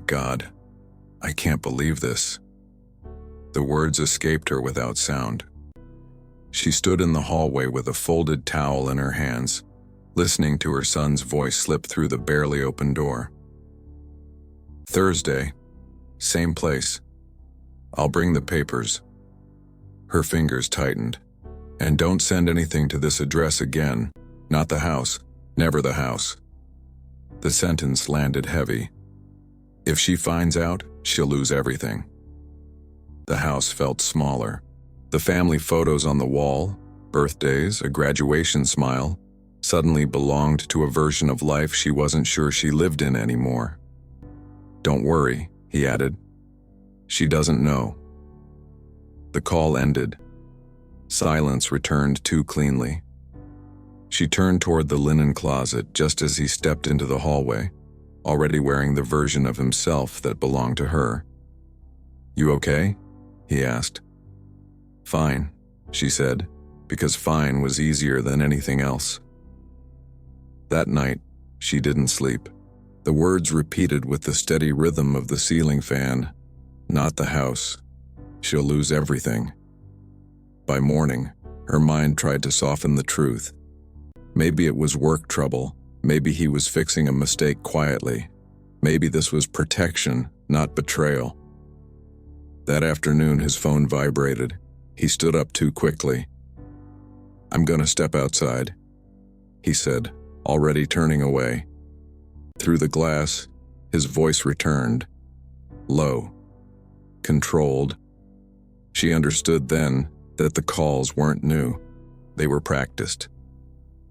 God, I can't believe this." The words escaped her without sound. She stood in the hallway with a folded towel in her hands, listening to her son's voice slip through the barely open door. "Thursday, same place. I'll bring the papers." Her fingers tightened. "And don't send anything to this address again. Not the house. Never the house." The sentence landed heavy. If she finds out, she'll lose everything. The house felt smaller. The family photos on the wall, birthdays, a graduation smile, suddenly belonged to a version of life she wasn't sure she lived in anymore. "Don't worry," he added. "She doesn't know." The call ended. Silence returned too cleanly. She turned toward the linen closet just as he stepped into the hallway, already wearing the version of himself that belonged to her. "You okay?" he asked. "Fine," she said, because fine was easier than anything else. That night, she didn't sleep. The words repeated with the steady rhythm of the ceiling fan. "Not the house. She'll lose everything." By morning, her mind tried to soften the truth. Maybe it was work trouble. Maybe he was fixing a mistake quietly. Maybe this was protection, not betrayal. That afternoon, his phone vibrated. He stood up too quickly. "I'm gonna step outside," he said, already turning away. Through the glass, his voice returned. Low. Controlled. She understood then that the calls weren't new. They were practiced.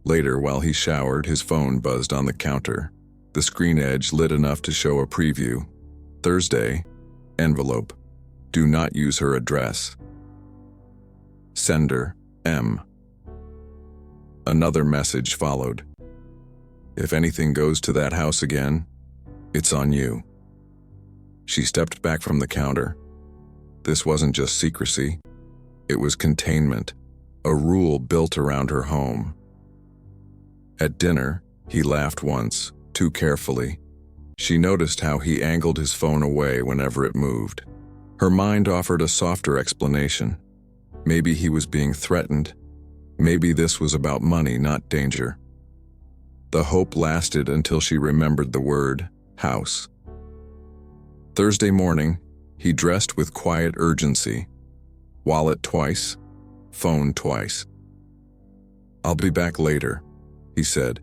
Later, while he showered, his phone buzzed on the counter. The screen edge lit enough to show a preview. Thursday. Envelope. Do not use her address. Sender, M. Another message followed. If anything goes to that house again, it's on you. She stepped back from the counter. This wasn't just secrecy. It was containment, a rule built around her home. At dinner, he laughed once, too carefully. She noticed how he angled his phone away whenever it moved. Her mind offered a softer explanation. Maybe he was being threatened. Maybe this was about money, not danger. The hope lasted until she remembered the word, house. Thursday morning, he dressed with quiet urgency. Wallet twice, phone twice. "I'll be back later," he said.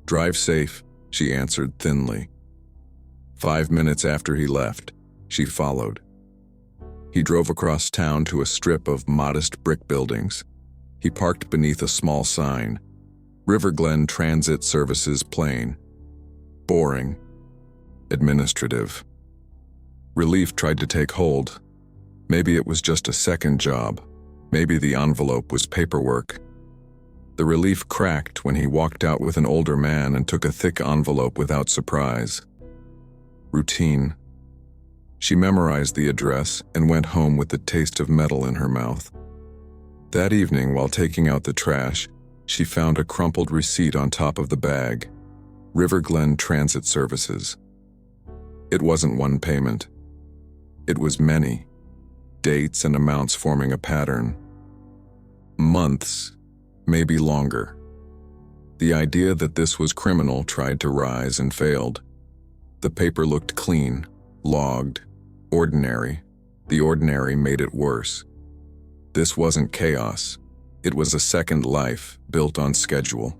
"Drive safe," she answered thinly. 5 minutes after he left, she followed. He drove across town to a strip of modest brick buildings. He parked beneath a small sign, River Glen Transit Services Plain. Boring. Administrative. Relief tried to take hold. Maybe it was just a second job. Maybe the envelope was paperwork. The relief cracked when he walked out with an older man and took a thick envelope without surprise. Routine. She memorized the address and went home with the taste of metal in her mouth. That evening, while taking out the trash, she found a crumpled receipt on top of the bag. River Glen Transit Services. It wasn't one payment. It was many. Dates and amounts forming a pattern. Months, maybe longer. The idea that this was criminal tried to rise and failed. The paper looked clean, logged, ordinary. The ordinary made it worse. This wasn't chaos. It was a second life built on schedule.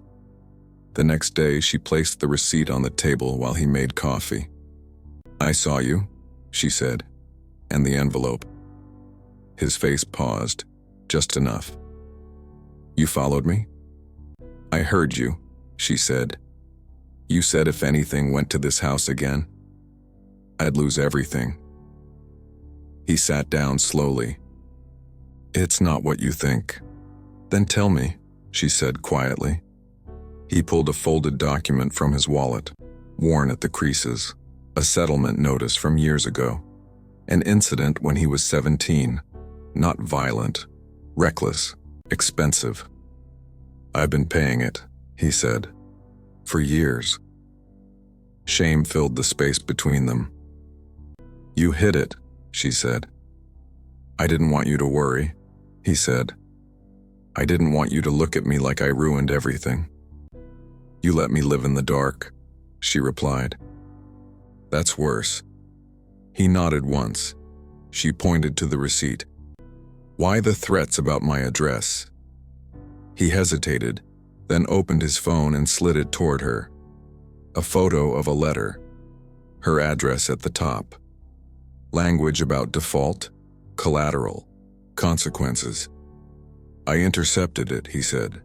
The next day, she placed the receipt on the table while he made coffee. "I saw you," she said, "and the envelope." His face paused, just enough. "You followed me?" "I heard you," she said. "You said if anything went to this house again, I'd lose everything." He sat down slowly. "It's not what you think." "Then tell me," she said quietly. He pulled a folded document from his wallet, worn at the creases, a settlement notice from years ago. An incident when he was 17, not violent, reckless, expensive. "I've been paying it," he said, "for years." Shame filled the space between them. You hid it, she said. I didn't want you to worry, he said. I didn't want you to look at me like I ruined everything. You let me live in the dark, she replied. That's worse. He nodded once. She pointed to the receipt. Why the threats about my address? He hesitated, then opened his phone and slid it toward her. A photo of a letter. Her address at the top. Language about default, collateral, consequences. I intercepted it, he said,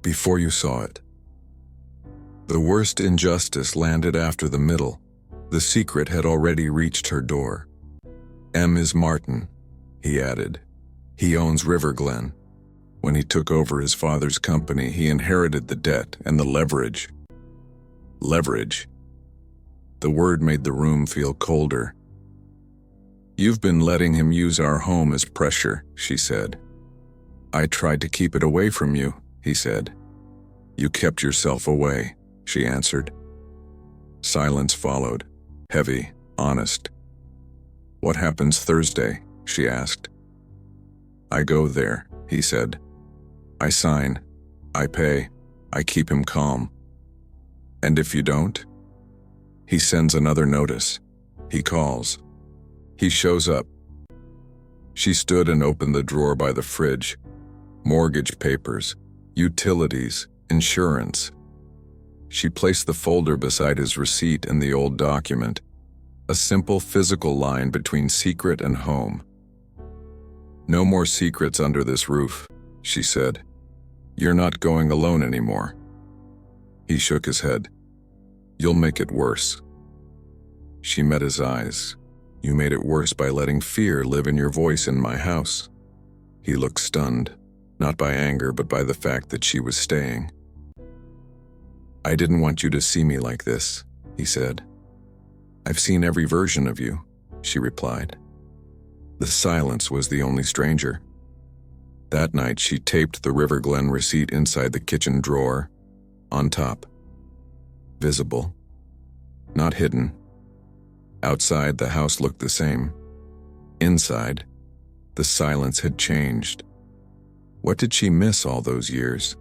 before you saw it. The worst injustice landed after the middle. The secret had already reached her door. M is Martin, he added. He owns River Glen. When he took over his father's company, he inherited the debt and the leverage. Leverage. The word made the room feel colder. You've been letting him use our home as pressure, she said. I tried to keep it away from you, he said. You kept yourself away, she answered. Silence followed, heavy, honest. What happens Thursday? She asked. I go there, he said. I sign, I pay, I keep him calm. And if you don't? He sends another notice. He calls. He shows up. She stood and opened the drawer by the fridge. Mortgage papers, utilities, insurance. She placed the folder beside his receipt and the old document, a simple physical line between secret and home. No more secrets under this roof, she said. You're not going alone anymore. He shook his head. You'll make it worse. She met his eyes. You made it worse by letting fear live in your voice in my house. He looked stunned, not by anger, but by the fact that she was staying. I didn't want you to see me like this, he said. I've seen every version of you, she replied. The silence was the only stranger. That night she taped the River Glen receipt inside the kitchen drawer, on top. Visible. Not hidden. Outside, the house looked the same. Inside, the silence had changed. What did she miss all those years?